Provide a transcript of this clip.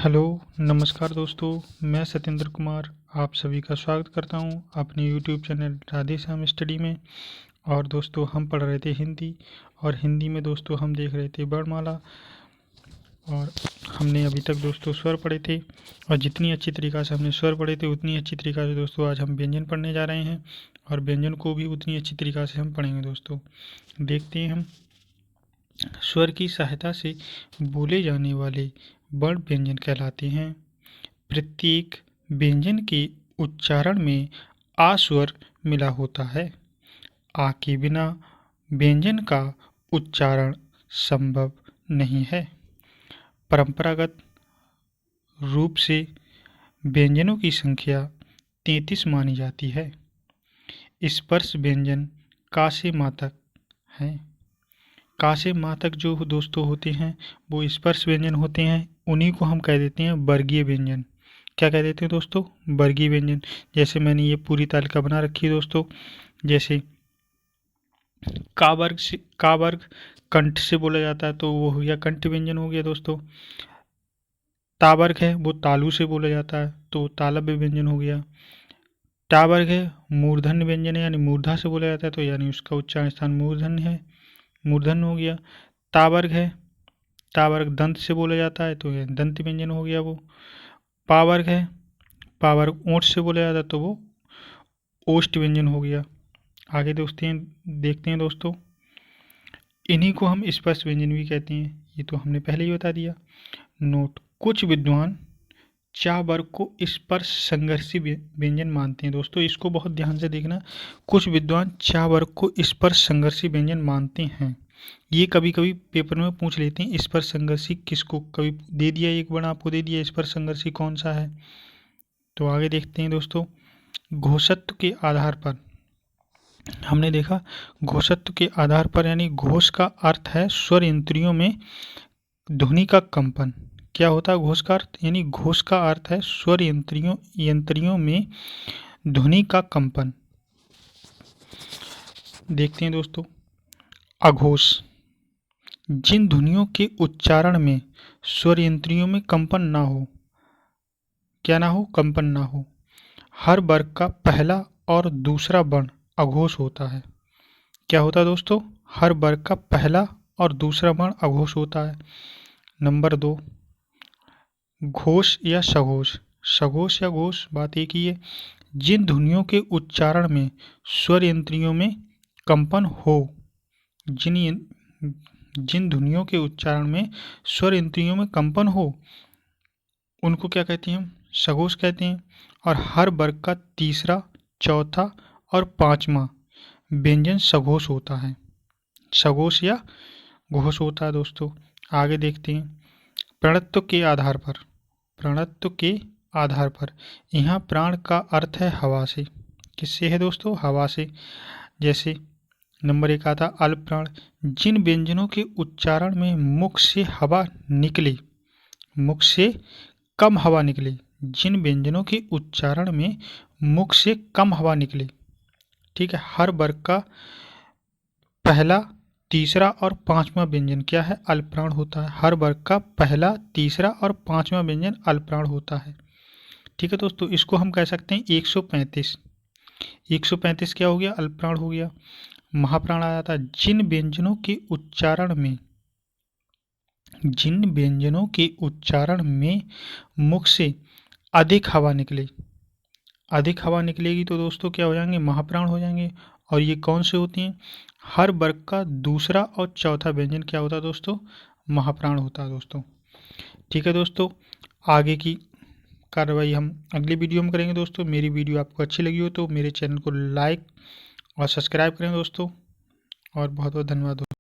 Hello, नमस्कार दोस्तों। मैं सत्येंद्र कुमार आप सभी का स्वागत करता हूं अपने YouTube channel Radhe Shyam study में। और दोस्तों हम पढ़ रहे थे हिंदी, और हिंदी में दोस्तों हम देख रहे थे वर्णमाला। और हमने अभी तक दोस्तों स्वर पढ़े थे, और जितनी अच्छी तरीक़ा से हमने स्वर पढ़े थे उतनी अच्छी तरीक़ा से दोस्तों आज हम व्यंजन पढ़ने जा रहे हैं, और व्यंजन को भी उतनी अच्छी तरीक़ा से हम पढ़ेंगे। दोस्तों देखते हैं हम स्वर की सहायता से बोले जाने वाले वर्ण व्यंजन कहलाते हैं। प्रत्येक व्यंजन के उच्चारण में आ स्वर मिला होता है। आ के बिना व्यंजन का उच्चारण संभव नहीं है। परंपरागत रूप से व्यंजनों की संख्या 33 मानी जाती है। स्पर्श व्यंजन का से मा तक हैं। का से मा तक जो दोस्तों होते हैं वो स्पर्श व्यंजन होते हैं। उन्हीं को हम कह देते हैं वर्गीय व्यंजन। क्या कह देते हैं दोस्तों? वर्गीय व्यंजन। जैसे मैंने ये पूरी तालिका बना रखी है दोस्तों। जैसे का वर्ग कंठ से बोला जाता है तो वो हो गया कंठ व्यंजन हो गया दोस्तों। ता वर्ग है वो तालु से बोला जाता है तो तालव्य व्यंजन हो गया। टा वर्ग है मूर्धन्य व्यंजन है, यानी मूर्धा से बोला जाता है तो यानी उसका उच्चारण स्थान मूर्धन्य है, मूर्धन्य हो गया। ता वर्ग है, ता वर्ग दंत से बोला जाता है तो यह दंत व्यंजन हो गया वो। पा वर्ग है, पा वर्ग ओंठ से बोला जाता है तो वो ओष्ठ व्यंजन हो गया। आगे देखते हैं दोस्तों, इन्हीं को हम स्पर्श व्यंजन भी कहते हैं। ये तो हमने पहले ही बता दिया। नोट: कुछ विद्वान चा वर्ग को स्पर्श संघर्षी व्यंजन मानते हैं। दोस्तों इसको बहुत ध्यान से देखना। कुछ विद्वान चा वर्ग को स्पर्श संघर्षी व्यंजन मानते हैं। ये कभी कभी पेपर में पूछ लेते हैं स्पर्श संघर्षी किसको, कभी दे दिया एक वर्ण आपको दे दिया स्पर्श संघर्षी कौन सा है। तो आगे देखते हैं दोस्तों, घोषत्व के आधार पर हमने देखा। घोषत्व के आधार पर यानी घोष का अर्थ है स्वर इंद्रियों में ध्वनि का कंपन। क्या होता है घोष का अर्थ? यानी घोष का अर्थ है स्वर यंत्रियों में ध्वनि का कंपन। देखते हैं दोस्तों, अघोष: जिन ध्वनियों के उच्चारण में स्वर यंत्रियों में कंपन ना हो। क्या ना हो? कंपन ना हो। हर वर्ग का पहला और दूसरा वर्ण अघोष होता है। क्या होता है दोस्तों? हर वर्ग का पहला और दूसरा वर्ण अघोष होता है। नंबर 2, घोष या सघोष। सघोष या घोष बात एक ही है। जिन ध्वनियों के उच्चारण में स्वर इंद्रियों में कंपन हो। जिन ध्वनियों के उच्चारण में स्वर इंद्रियों में कंपन हो उनको क्या कहते हैं? हम सघोष कहते हैं। और हर वर्ग का तीसरा, चौथा और पांचवा व्यंजन सघोष होता है। सघोष या घोष होता है दोस्तों। आगे देखते हैं, प्रणत्व के आधार पर। प्रणत्व के आधार पर यहाँ प्राण का अर्थ है हवा से। किससे है दोस्तों? हवा से। जैसे नंबर 1 आता अल्प प्राण: जिन व्यंजनों के उच्चारण में मुख से हवा निकले, मुख से कम हवा निकले। जिन व्यंजनों के उच्चारण में मुख से कम हवा निकले, ठीक है। हर वर्ग का पहला, तीसरा और पांचवा व्यंजन क्या है? अल्पप्राण होता है। हर वर्ग का पहला, तीसरा और पांचवा व्यंजन अल्पप्राण होता है। ठीक है दोस्तों, इसको हम कह सकते हैं 135। 135 क्या हो गया? अल्पप्राण हो गया। महाप्राण आया था जिन व्यंजनों के उच्चारण में मुख से अधिक हवा निकले। अधिक हवा निकलेगी तो दोस्तों क्या हो जाएंगे? महाप्राण हो जाएंगे। और ये कौन से होते हैं? हर वर्ग का दूसरा और चौथा व्यंजन क्या होता है दोस्तों? महाप्राण होता है दोस्तों। ठीक है दोस्तों, आगे की कार्रवाई हम अगली वीडियो में करेंगे दोस्तों। मेरी वीडियो आपको अच्छी लगी हो तो मेरे चैनल को लाइक और सब्सक्राइब करें दोस्तों। और बहुत बहुत धन्यवाद दोस्तों।